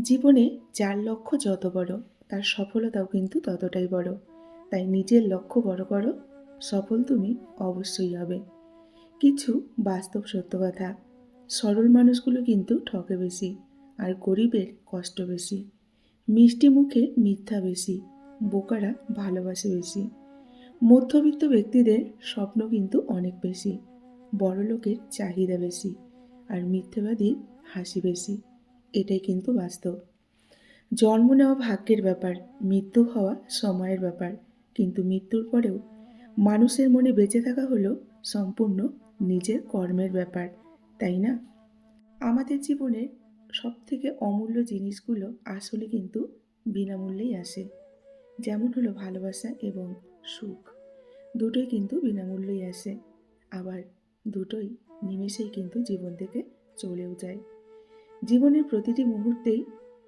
জীবনে যার লক্ষ্য যত বড়, তার সফলতাও কিন্তু ততটাই বড়। তাই নিজের লক্ষ্য বড় করো, সফল তুমি অবশ্যই হবে। কিছু বাস্তব সত্য কথা। সরল মানুষগুলো কিন্তু ঠকে বেশি, আর গরিবের কষ্ট বেশি। মিষ্টি মুখে মিথ্যা বেশি, বোকারা ভালোবাসে বেশি। মধ্যবিত্ত ব্যক্তিদের স্বপ্ন কিন্তু অনেক বেশি, বড়লোকের চাহিদা বেশি, আর মিথ্যেবাদীর হাসি বেশি। এটাই কিন্তু বাস্তব। জন্ম নেওয়া ভাগ্যের ব্যাপার, মৃত্যু হওয়া সময়ের ব্যাপার, কিন্তু মৃত্যুর পরেও মানুষের মনে বেঁচে থাকা হলো সম্পূর্ণ নিজের কর্মের ব্যাপার, তাই না? আমাদের জীবনের সবথেকে অমূল্য জিনিসগুলো আসলে কিন্তু বিনামূল্যেই আসে। যেমন হলো ভালোবাসা এবং সুখ, দুটোই কিন্তু বিনামূল্যেই আসে। আবার দুটোই নিমেষেই কিন্তু জীবন থেকে চলেও যায়। জীবনের প্রতিটি মুহূর্তেই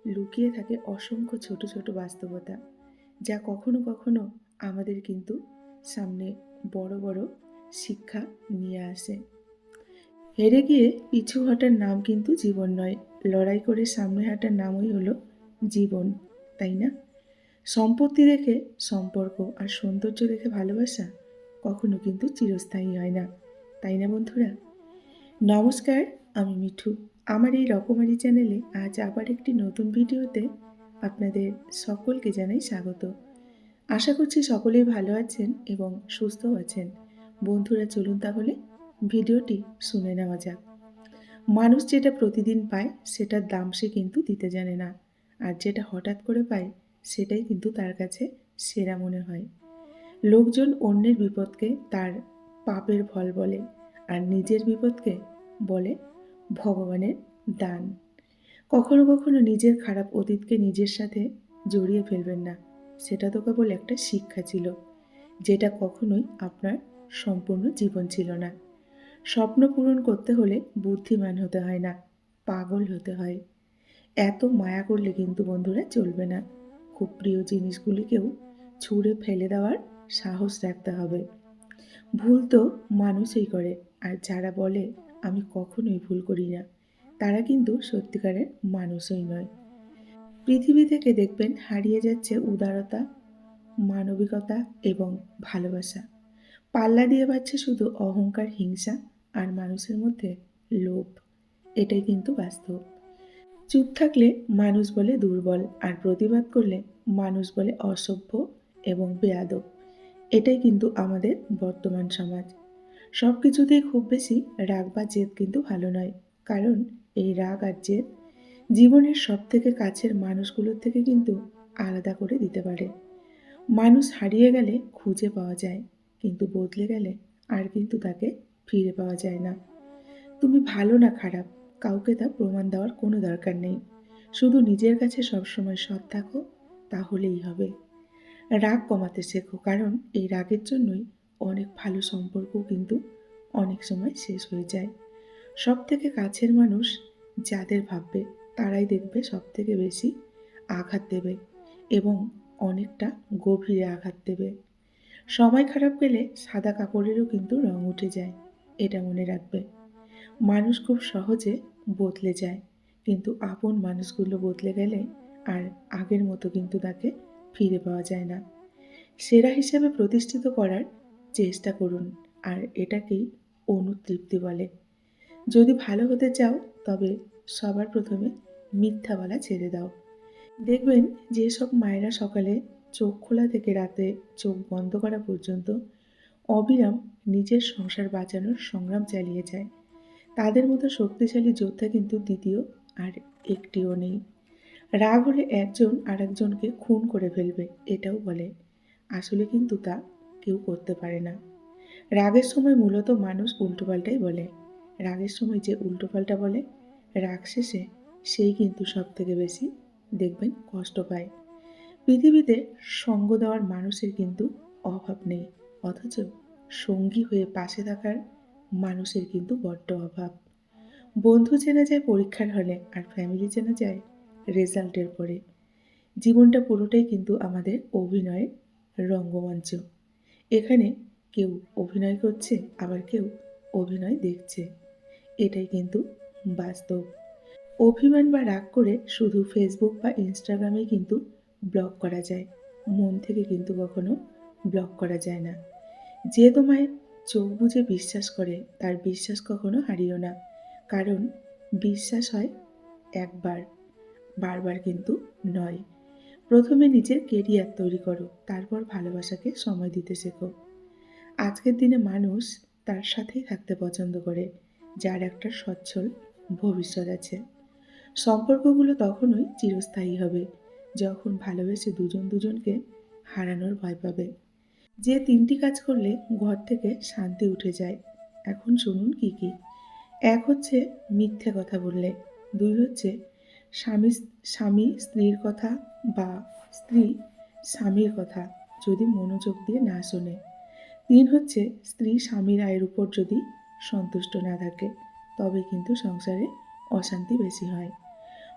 লুকিয়ে থাকে অসংখ্য ছোট ছোট বাস্তবতা, যা কখনো কখনো আমাদের কিন্তু সামনে বড় বড় শিক্ষা নিয়ে আসে। হেরে গিয়ে পিছু হটার নাম কিন্তু জীবন নয়, লড়াই করে সামনে হাঁটার নামই হলো জীবন, তাই না? সম্পত্তি দেখে সম্পর্ক আর সৌন্দর্য দেখে ভালোবাসা কখনো কিন্তু চিরস্থায়ী হয় না, তাই না বন্ধুরা? নমস্কার, আমি মিঠু। আমার এই রকমারি চ্যানেলে আজ আবার একটি নতুন ভিডিওতে আপনাদের সকলকে জানাই স্বাগত। আশা করছি সকলেই ভালো আছেন এবং সুস্থও আছেন। বন্ধুরা, চলুন তাহলে ভিডিওটি শুনে নেওয়া যাক। মানুষ যেটা প্রতিদিন পায় সেটার দাম সে কিন্তু দিতে জানে না, আর যেটা হঠাৎ করে পায় সেটাই কিন্তু তার কাছে সেরা মনে হয়। লোকজন অন্যের বিপদকে তার পাপের ফল বলে, আর নিজের বিপদকে বলে ভগবানের দান। কখনো কখনো নিজের খারাপ অতীতকে নিজের সাথে জড়িয়ে ফেলবেন না। সেটা তো কেবল একটা শিক্ষা ছিল, যেটা কখনোই আপনার সম্পূর্ণ জীবন ছিল না। স্বপ্ন পূরণ করতে হলে বুদ্ধিমান হতে হয় না, পাগল হতে হয়। এত মায়া করলে কিন্তু বন্ধুরা চলবে না। খুব প্রিয় জিনিসগুলিকেও ছুঁড়ে ফেলে দেওয়ার সাহস রাখতে হবে। ভুল তো মানুষই করে, আর যারা বলে আমি কখনোই ভুল করি না, তারা কিন্তু সত্যিকারের মানুষই নয়। পৃথিবী থেকে দেখবেন হারিয়ে যাচ্ছে উদারতা, মানবিকতা এবং ভালোবাসা। পাল্লা দিয়ে বাড়ছে শুধু অহংকার, হিংসা আর মানুষের মধ্যে লোভ। এটাই কিন্তু বাস্তব। চুপ থাকলে মানুষ বলে দুর্বল, আর প্রতিবাদ করলে মানুষ বলে অসভ্য এবং বেয়াদব। এটাই কিন্তু আমাদের বর্তমান সমাজ। সব কিছুতেই খুব বেশি রাগ বা জেদ কিন্তু ভালো নয়, কারণ এই রাগ আর জেদ জীবনের সব থেকে কাছের মানুষগুলোর থেকে কিন্তু আলাদা করে দিতে পারে। মানুষ হারিয়ে গেলে খুঁজে পাওয়া যায়, কিন্তু বদলে গেলে আর কিন্তু তাকে ফিরে পাওয়া যায় না। তুমি ভালো না খারাপ, কাউকে তা প্রমাণ দেওয়ার কোনো দরকার নেই। শুধু নিজের কাছে সবসময় সৎ থাকো, তাহলেই হবে। রাগ কমাতে শেখো, কারণ এই রাগের জন্যই অনেক ভালো সম্পর্ক কিন্তু অনেক সময় শেষ হয়ে যায়। সব থেকে কাছের মানুষ যাদের ভাববে, তারাই দেখবে সব থেকে বেশি আঘাত দেবে এবং অনেকটা গভীরে আঘাত দেবে। সময় খারাপ গেলে সাদা কাপড়েরও কিন্তু রং উঠে যায়, এটা মনে রাখবে। মানুষ খুব সহজে বদলে যায়, কিন্তু আপন মানুষগুলো বদলে গেলে আর আগের মতো কিন্তু তাকে ফিরে পাওয়া যায় না। সেরা হিসেবে প্রতিষ্ঠিত করার চেষ্টা করুন, আর এটাকেই অনুতৃপ্তি বলে। যদি ভালো হতে চাও, তবে সবার প্রথমে মিথ্যা বলা ছেড়ে দাও। দেখবেন যেসব মায়েরা সকালে চোখ খোলা থেকে রাতে চোখ বন্ধ করা পর্যন্ত অবিরাম নিজের সংসার বাঁচানোর সংগ্রাম চালিয়ে যায়, তাদের মতো শক্তিশালী যোদ্ধা কিন্তু দ্বিতীয় আর একটিও নেই। রাগ হলে একজন আর একজনকে খুন করে ফেলবে এটাও বলে, আসলে কিন্তু তা কেউ করতে পারে না। রাগের সময় মূলত মানুষ উল্টোপাল্টাই বলে। রাগের সময় যে উল্টোপাল্টা বলে, রাগ শেষে সেই কিন্তু সব থেকে বেশি দেখবেন কষ্ট পায়। পৃথিবীতে সঙ্গ দেওয়ার মানুষের কিন্তু অভাব নেই, অথচ সঙ্গী হয়ে পাশে থাকার মানুষের কিন্তু বড্ড অভাব। বন্ধু চেনা যায় পরীক্ষার হলে, আর ফ্যামিলি চেনা যায় রেজাল্টের পরে। জীবনটা পুরোটাই কিন্তু আমাদের অভিনয়ের রঙ্গমঞ্চ। এখানে কেউ অভিনয় করছে, আবার কেউ অভিনয় দেখছে। এটাই কিন্তু বাস্তব। অভিমান বা রাগ করে শুধু ফেসবুক বা ইনস্টাগ্রামে কিন্তু ব্লক করা যায়, মন থেকে কিন্তু কখনো ব্লক করা যায় না। যে তোমায় চোখ বুজে বিশ্বাস করে তার বিশ্বাস কখনো হারিও না, কারণ বিশ্বাস হয় একবার, বারবার কিন্তু নয়। প্রথমে নিজের কেরিয়ার তৈরি করো, তারপর ভালোবাসাকে সময় দিতে শেখো। আজকের দিনে মানুষ তার সাথেই থাকতে পছন্দ করে যার একটা সচ্ছল ভবিষ্যৎ আছে। সম্পর্কগুলো তখনই চিরস্থায়ী হবে যখন ভালোবেসে দুজন দুজনকে হারানোর ভয় পাবে। যে ৩টি কাজ করলে ঘর থেকে শান্তি উঠে যায়, এখন শুনুন কি কি। ১ হচ্ছে মিথ্যে কথা বললে। ২ হচ্ছে স্বামী স্বামী স্ত্রীর কথা বা স্ত্রী স্বামীর কথা যদি মনোযোগ দিয়ে না শোনে। ৩ হচ্ছে স্ত্রী স্বামীর আয়ের উপর যদি সন্তুষ্ট না থাকে, তবে কিন্তু সংসারে অশান্তি বেশি হয়।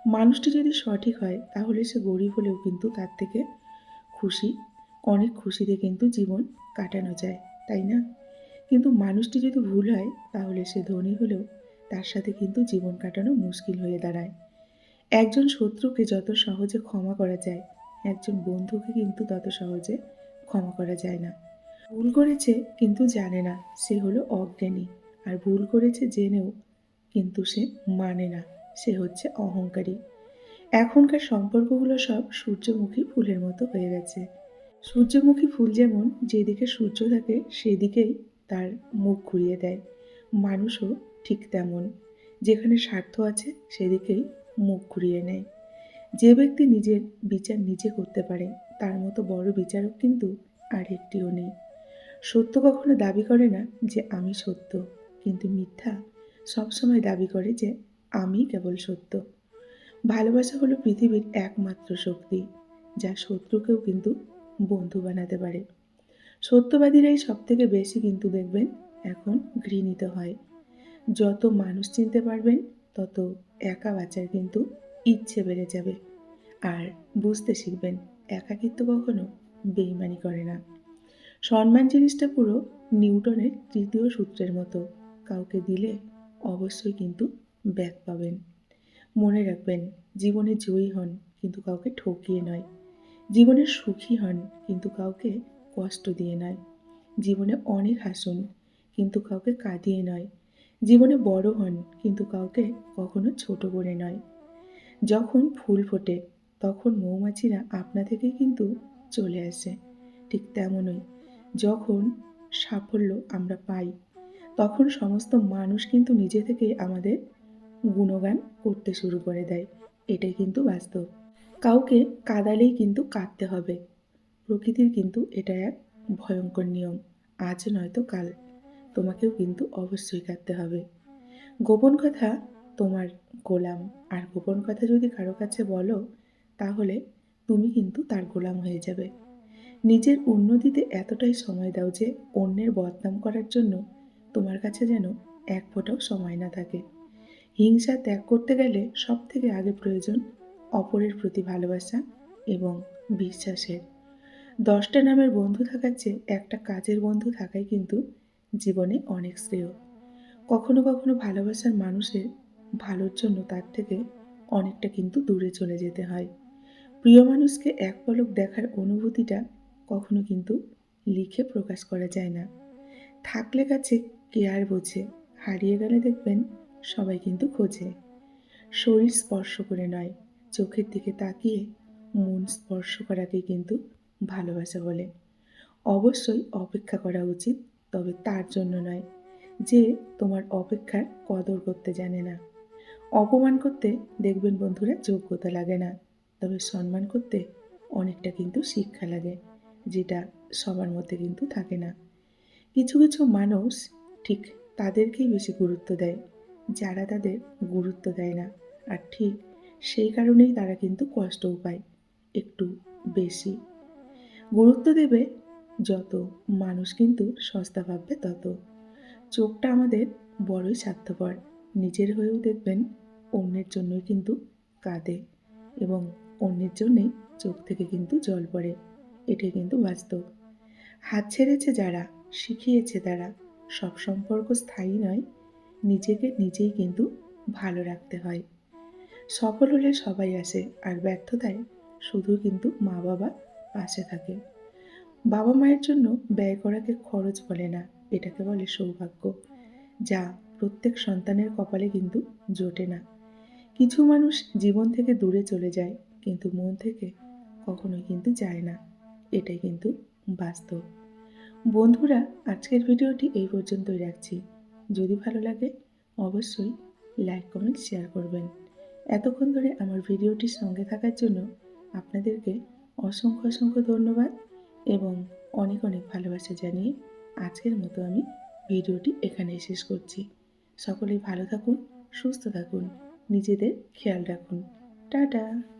মানুষটি যদি সঠিক হয় তাহলে সে গরিব হলেও কিন্তু তার থেকে খুশি, অনেক খুশিতে কিন্তু জীবন কাটানো যায়, তাই না? কিন্তু মানুষটি যদি ভুল হয় তাহলে সে ধনী হলেও তার সাথে কিন্তু জীবন কাটানো মুশকিল হয়ে দাঁড়ায়। একজন শত্রুকে যত সহজে ক্ষমা করা যায়, একজন বন্ধুকে কিন্তু তত সহজে ক্ষমা করা যায় না। ভুল করেছে কিন্তু জানে না, সে হলো অজ্ঞানী। আর ভুল করেছে জেনেও কিন্তু সে মানে না, সে হচ্ছে অহংকারী। এখনকার সম্পর্কগুলো সব সূর্যমুখী ফুলের মতো হয়ে গেছে। সূর্যমুখী ফুল যেমন যেদিকে সূর্য থাকে সেদিকেই তার মুখ ঘুরিয়ে দেয়, মানুষও ঠিক তেমন, যেখানে স্বার্থ আছে সেদিকেই মুখ ঘুরিয়ে নেয়। যে ব্যক্তি নিজের বিচার নিজে করতে পারে তার মতো বড় বিচারক কিন্তু আর একটিও নেই। সত্য কখনো দাবি করে না যে আমি সত্য, কিন্তু মিথ্যা সবসময় দাবি করে যে আমি কেবল সত্য। ভালোবাসা হলো পৃথিবীর একমাত্র শক্তি যা শত্রুকেও কিন্তু বন্ধু বানাতে পারে। সত্যবাদীরাই সব থেকে বেশি কিন্তু দেখবেন এখন ঘৃণিত হয়। যত মানুষ চিনতে পারবেন তত একা বাঁচার কিন্তু ইচ্ছে বেড়ে যাবে। আর বুঝতে শিখবেন একাকিত্ব কখনো বেইমানি করে না। সম্মান জিনিসটা পুরো নিউটনের তৃতীয় সূত্রের মতো, কাউকে দিলে অবশ্যই কিন্তু ব্যাক পাবেন। মনে রাখবেন, জীবনে জয়ী হন কিন্তু কাউকে ঠকিয়ে নয়। জীবনে সুখী হন কিন্তু কাউকে কষ্ট দিয়ে নয়। জীবনে অনেক হাসুন কিন্তু কাউকে কাঁদিয়ে নয়। জীবনে বড় হন কিন্তু কাউকে কখনো ছোট করে নয়। যখন ফুল ফোটে তখন মৌমাছিরা আপনা থেকেই কিন্তু চলে আসে, ঠিক তেমনই যখন সাফল্য আমরা পাই তখন সমস্ত মানুষ কিন্তু নিজে থেকেই আমাদের গুণগান করতে শুরু করে দেয়। এটাই কিন্তু বাস্তব। কাউকে কাঁদালেই কিন্তু কাঁদতে হবে। প্রকৃতির কিন্তু এটা এক ভয়ঙ্কর নিয়ম। আজ নয়তো কাল তোমাকেও কিন্তু অবশ্যই কাঁদতে হবে। গোপন কথা তোমার গোলাম, আর গোপন কথা যদি কারো কাছে বলো তাহলে তুমি কিন্তু তার গোলাম হয়ে যাবে। নিজের উন্নতিতে এতটাই সময় দাও যে অন্যের বদনাম করার জন্য তোমার কাছে যেন এক ফোঁটাও সময় না থাকে। হিংসা ত্যাগ করতে গেলে সব থেকে আগে প্রয়োজন অপরের প্রতি ভালোবাসা এবং বিশ্বাসের। 10টা নামের বন্ধু থাকার চেয়ে একটা কাজের বন্ধু থাকাই কিন্তু জীবনে অনেক শ্রেয়। কখনো কখনো ভালোবাসার মানুষের ভালোর জন্য তার থেকে অনেকটা কিন্তু দূরে চলে যেতে হয়। প্রিয় মানুষকে এক পলক দেখার অনুভূতিটা কখনো কিন্তু লিখে প্রকাশ করা যায় না। থাকলে কাছে কে আর বোঝে, হারিয়ে গেলে দেখবেন সবাই কিন্তু খোঁজে। শরীর স্পর্শ করে নয়, চোখের দিকে তাকিয়ে মন স্পর্শ করাকেই কিন্তু ভালোবাসা বলে। অবশ্যই অপেক্ষা করা উচিত, তবে তার জন্য নয় যে তোমার অপেক্ষার কদর করতে জানে না। অপমান করতে দেখবেন বন্ধুরা যোগ্যতা লাগে না, তবে সম্মান করতে অনেকটা কিন্তু শিক্ষা লাগে, যেটা সবার মধ্যে কিন্তু থাকে না। কিছু কিছু মানুষ ঠিক তাদেরকেই বেশি গুরুত্ব দেয় যারা তাদের গুরুত্ব দেয় না, আর ঠিক সেই কারণেই তারা কিন্তু কষ্টও পায় একটু বেশি। গুরুত্ব দেবে যত, মানুষ কিন্তু সস্তা ভাববে তত। চোখটা আমাদের বড়ই স্বার্থপর, নিজের হয়েও দেখবেন অন্যের জন্যই কিন্তু কাঁদে এবং অন্যের জন্যেই চোখ থেকে কিন্তু জল পড়ে। এটাই কিন্তু বাস্তব। হাত ছেড়েছে যারা, শিখিয়েছে তারা, সব সম্পর্ক স্থায়ী নয়, নিজেকে নিজেই কিন্তু ভালো রাখতে হয়। সফল হলে সবাই আসে, আর ব্যর্থতায় শুধু কিন্তু মা বাবা পাশে থাকে। বাবা মায়ের জন্য ব্যয় করাকে খরচ বলে না, এটাকে বলে সৌভাগ্য, যা প্রত্যেক সন্তানের কপালে কিন্তু জোটে না। কিছু মানুষ জীবন থেকে দূরে চলে যায়, কিন্তু মন থেকে কখনোই কিন্তু যায় না। এটাই কিন্তু বাস্তব। বন্ধুরা, আজকের ভিডিওটি এই পর্যন্তই রাখছি। যদি ভালো লাগে অবশ্যই লাইক, কমেন্ট, শেয়ার করবেন। এতক্ষণ ধরে আমার ভিডিওটির সঙ্গে থাকার জন্য আপনাদেরকে অসংখ্য অসংখ্য ধন্যবাদ এবং অনেক অনেক ভালোবাসা জানিয়ে আজকের মতো আমি ভিডিওটি এখানেই শেষ করছি। সকলেই ভালো থাকুন, সুস্থ থাকুন, নিজেদের খেয়াল রাখুন। টাটা।